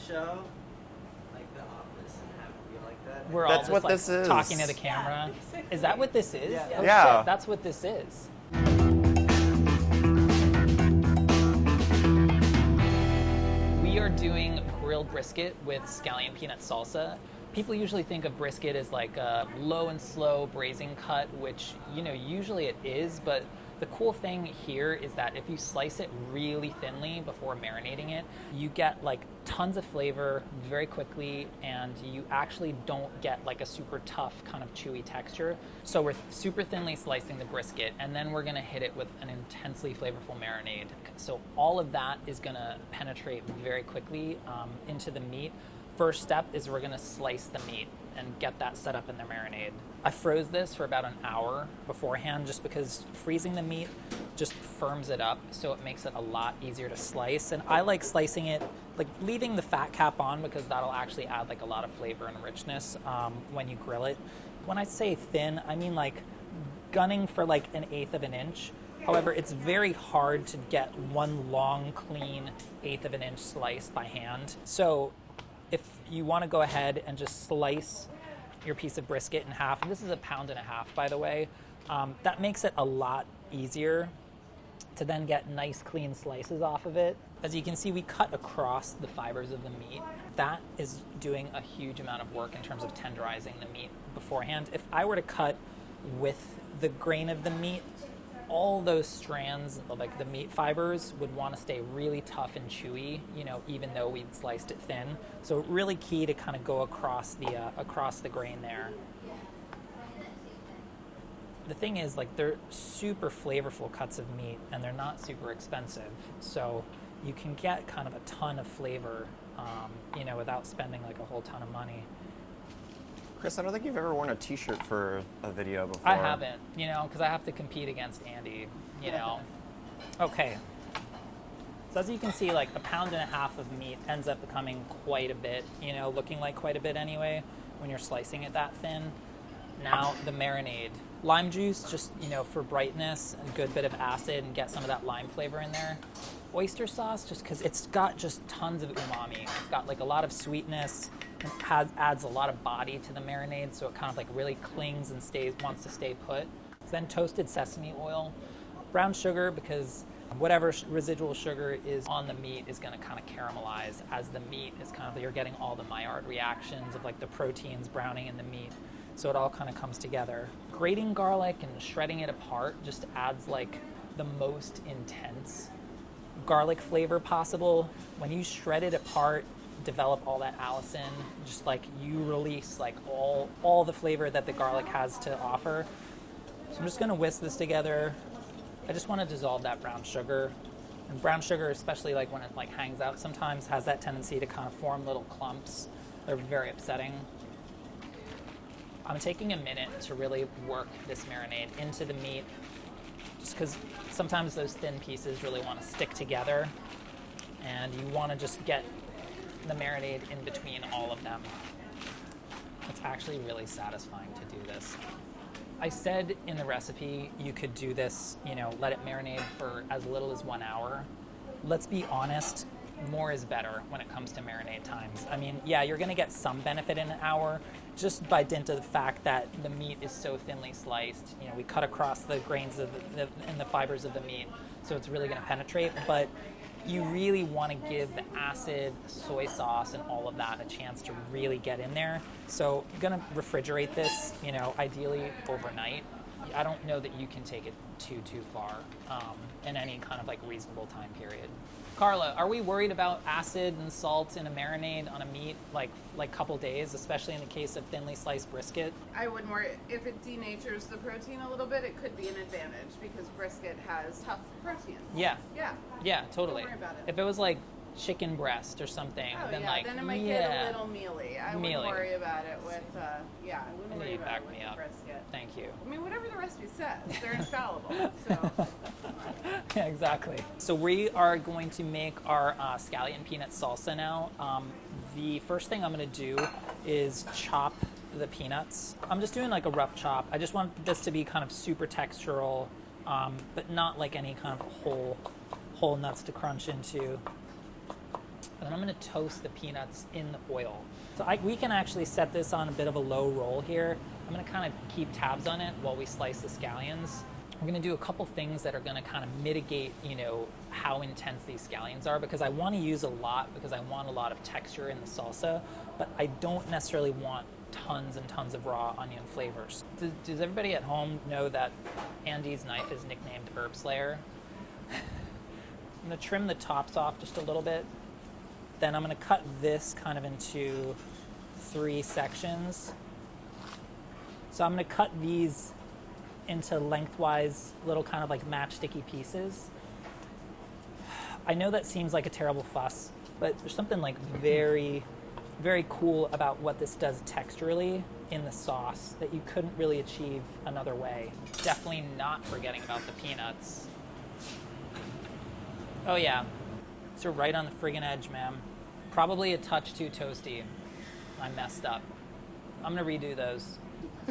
show, like The Office, and have it be like that? We're That's all just what this is. talking to the camera. Yeah. Is that what this is? Yeah. Oh, Yeah. shit, that's what this is. We are doing grilled brisket with scallion peanut salsa. People usually think of brisket as like a low and slow braising cut, which, you know, usually it is, but the cool thing here is that if you slice it really thinly before marinating it, you get like tons of flavor very quickly, and you actually don't get like a super tough kind of chewy texture. So we're super thinly slicing the brisket, and then we're gonna hit it with an intensely flavorful marinade. So all of that is gonna penetrate very quickly into the meat. First step is we're gonna slice the meat and get that set up in the marinade. I froze this for about an hour beforehand just because freezing the meat just firms it up, so it makes it a lot easier to slice. And I like slicing it, like leaving the fat cap on, because that'll actually add like a lot of flavor and richness when you grill it. When I say thin, I mean like gunning for like 1/8 of an inch. However, it's very hard to get one long, clean 1/8 of an inch slice by hand. So if you want to go ahead and just slice your piece of brisket in half, and this is 1.5 pounds, by the way, that makes it a lot easier to then get nice clean slices off of it. As you can see, we cut across the fibers of the meat. That is doing a huge amount of work in terms of tenderizing the meat beforehand. If I were to cut with the grain of the meat, all those strands of like the meat fibers would want to stay really tough and chewy, you know, even though we'd sliced it thin. So really key to kind of go across the grain there. The thing is, like, they're super flavorful cuts of meat, and they're not super expensive. So you can get kind of a ton of flavor, you know, without spending like a whole ton of money. Chris, I don't think you've ever worn a t-shirt for a video before. I haven't, you know, because I have to compete against Andy, you know. Okay. So as you can see, like 1.5 pounds of meat ends up becoming quite a bit, you know, looking like quite a bit anyway, when you're slicing it that thin. Now the marinade. Lime juice, just, you know, for brightness, and a good bit of acid, and get some of that lime flavor in there. Oyster sauce, just because it's got just tons of umami. It's got like a lot of sweetness. It adds a lot of body to the marinade, so it kind of like really clings and wants to stay put. Then toasted sesame oil, brown sugar, because whatever residual sugar is on the meat is going to kind of caramelize as the meat is kind of, you're getting all the Maillard reactions of like the proteins browning in the meat, so it all kind of comes together. Grating garlic and shredding it apart just adds like the most intense garlic flavor possible. When you shred it apart, develop all that allicin, just like you release like all the flavor that the garlic has to offer. So I'm just gonna whisk this together. I just want to dissolve that brown sugar. And brown sugar, especially like when it like hangs out sometimes, has that tendency to kind of form little clumps. They're very upsetting. I'm taking a minute to really work this marinade into the meat, just because sometimes those thin pieces really want to stick together, and you want to just get the marinade in between all of them. It's actually really satisfying to do this. I said in the recipe you could do this, you know, let it marinate for as little as 1 hour. Let's be honest, more is better when it comes to marinade times. I mean, yeah, you're gonna get some benefit in an hour just by dint of the fact that the meat is so thinly sliced. You know, we cut across the grains of and the fibers of the meat, so it's really gonna penetrate, but you really want to give the acid, soy sauce, and all of that a chance to really get in there. So I'm going to refrigerate this, you know, ideally overnight. I don't know that you can take it too far in any kind of like reasonable time period. Carla, are we worried about acid and salt in a marinade on a meat like couple days, especially in the case of thinly sliced brisket? I wouldn't worry. If it denatures the protein a little bit, it could be an advantage because brisket has tough proteins. Yeah. Yeah. Yeah, totally. Don't worry about it. If it was like chicken breast or something, then like, then it might get a little mealy. I wouldn't worry about it with, I wouldn't worry about it with the brisket. Thank you. I mean, whatever the recipe says, they're infallible, so. Yeah, exactly. So we are going to make our scallion peanut salsa now. The first thing I'm going to do is chop the peanuts. I'm just doing like a rough chop. I just want this to be kind of super textural, but not like any kind of whole nuts to crunch into. And then I'm going to toast the peanuts in the oil. So we can actually set this on a bit of a low roll here. I'm going to kind of keep tabs on it while we slice the scallions. We're going to do a couple things that are going to kind of mitigate, you know, how intense these scallions are, because I want to use a lot because I want a lot of texture in the salsa, but I don't necessarily want tons and tons of raw onion flavors. Does everybody at home know that Andy's knife is nicknamed Herb Slayer? I'm going to trim the tops off just a little bit. Then I'm going to cut this kind of into 3 sections. So I'm going to cut these into lengthwise little kind of like matchsticky pieces. I know that seems like a terrible fuss, but there's something like very, very cool about what this does texturally in the sauce that you couldn't really achieve another way. Definitely not forgetting about the peanuts. Oh yeah, so right on the friggin' edge, ma'am. Probably a touch too toasty. I messed up. I'm gonna redo those.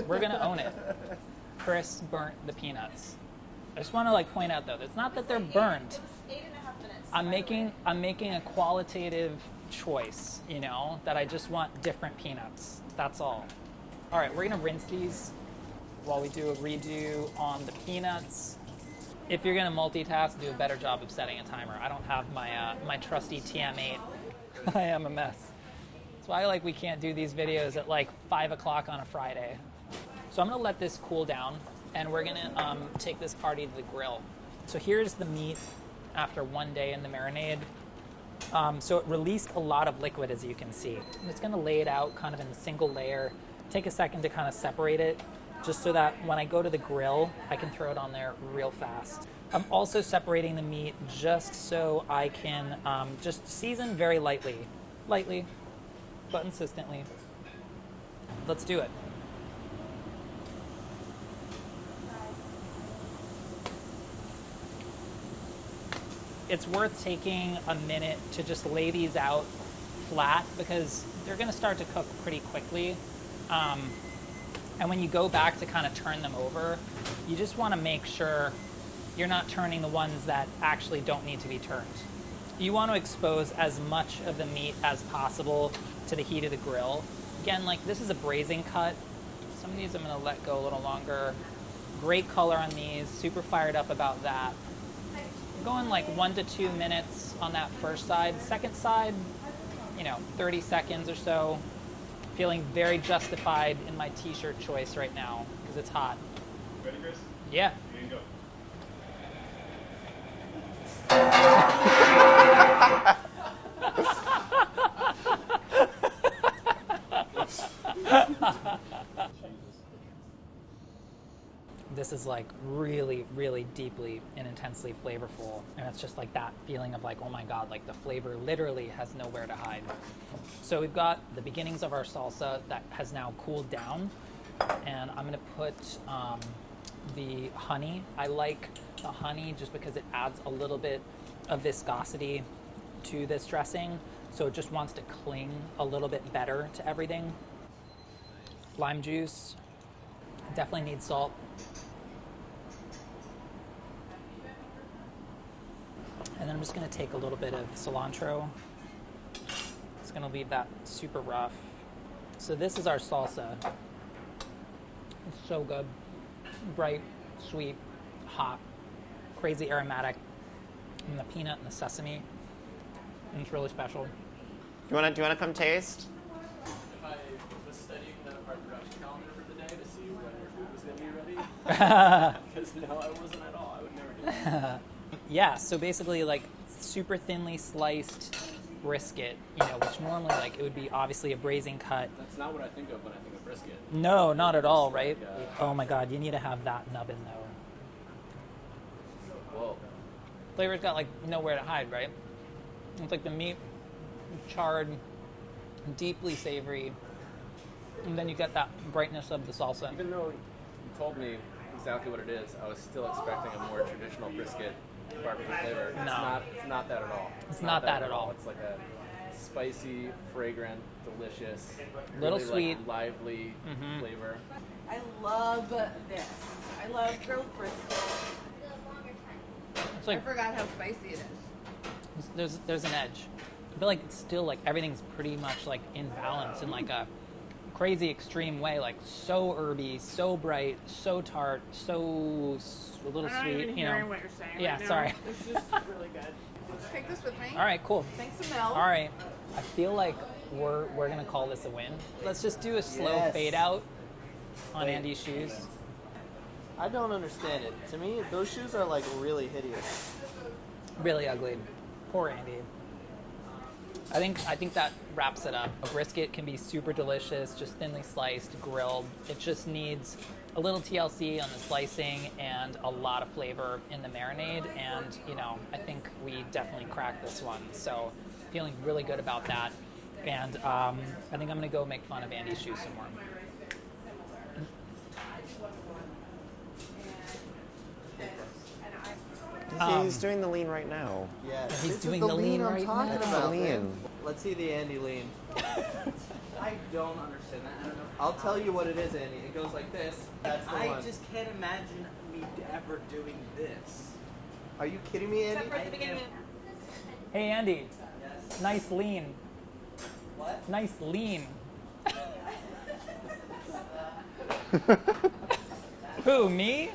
We're gonna own it. Chris burnt the peanuts. I just want to like point out though, it's not that they're burnt. It was 8.5 minutes. I'm making a qualitative choice, you know, that I just want different peanuts. That's all. All right, we're gonna rinse these while we do a redo on the peanuts. If you're gonna multitask, do a better job of setting a timer. I don't have my my trusty TM8. I am a mess. That's why like we can't do these videos at like 5 o'clock on a Friday. So I'm gonna let this cool down, and we're gonna take this party to the grill. So here's the meat after 1 day in the marinade. So it released a lot of liquid, as you can see. I'm just gonna lay it out kind of in a single layer, take a second to kind of separate it, just so that when I go to the grill, I can throw it on there real fast. I'm also separating the meat just so I can just season very lightly, but consistently. Let's do it. It's worth taking a minute to just lay these out flat because they're going to start to cook pretty quickly. And when you go back to kind of turn them over, you just want to make sure you're not turning the ones that actually don't need to be turned. You want to expose as much of the meat as possible to the heat of the grill. Again, like this is a braising cut. Some of these I'm going to let go a little longer. Great color on these, super fired up about that. Going like 1 to 2 minutes on that first side. Second side, you know, 30 seconds or so. Feeling very justified in my t-shirt choice right now because it's hot. Ready, Chris? Yeah. You can go. This is like really, really deeply and intensely flavorful. And it's just like that feeling of like, oh my God, like the flavor literally has nowhere to hide. So we've got the beginnings of our salsa that has now cooled down. And I'm gonna put the honey. I like the honey just because it adds a little bit of viscosity to this dressing. So it just wants to cling a little bit better to everything. Lime juice, definitely need salt. And then I'm just gonna take a little bit of cilantro. It's gonna leave that super rough. So this is our salsa. It's so good. Bright, sweet, hot, crazy aromatic. And the peanut and the sesame. And it's really special. Do you wanna come taste? If I was studying our production calendar for the day to see when your food was going to be ready, because no, I wasn't at all. I would never do that. Yeah, so basically like super thinly sliced brisket, you know, which normally like it would be obviously a braising cut. That's not what I think of when I think of brisket. No, not at all, right? Like, Oh my God, you need to have that nubbin though. Whoa. Flavor's got like nowhere to hide, right? It's like the meat, charred, deeply savory, and then you get that brightness of the salsa. Even though you told me exactly what it is, I was still expecting a more traditional brisket barbecue flavor. No. It's not that at all. It's not that at all. It's like a spicy, fragrant, delicious, Little really, sweet. like, lively flavor. I love this. I love grilled brisket. It's I like forgot how spicy it is. there's an edge. I feel like it's still like everything's pretty much like in balance in like a crazy extreme way, like so herby, so bright, so tart, so a little I'm not sweet. even You hearing know. what you're saying. Yeah, right now. sorry. It's just really good. Take this with me. All right, cool. Thanks, Mel. All right, I feel like we're gonna call this a win. Let's just do a slow Yes. fade out on Wait. Andy's shoes. I don't understand it. To me, those shoes are like really hideous. Really ugly. Poor Andy. I think that wraps it up. A brisket can be super delicious, just thinly sliced, grilled. It just needs a little TLC on the slicing and a lot of flavor in the marinade. And, you know, I think we definitely cracked this one. So feeling really good about that. And I think I'm going to go make fun of Andy's shoes some more. He's doing the lean right now. Yes. He's This is doing the the lean I'm right talking now. That's the about, lean. man. Let's see the Andy lean. I don't understand that. I don't know. I'll tell you what it is, Andy. It goes like this. That's the I one. just can't imagine me ever doing this. Are you kidding me, Andy? Except for at the beginning. Hey, Andy. Yes. Nice lean. What? Nice lean. Who, me?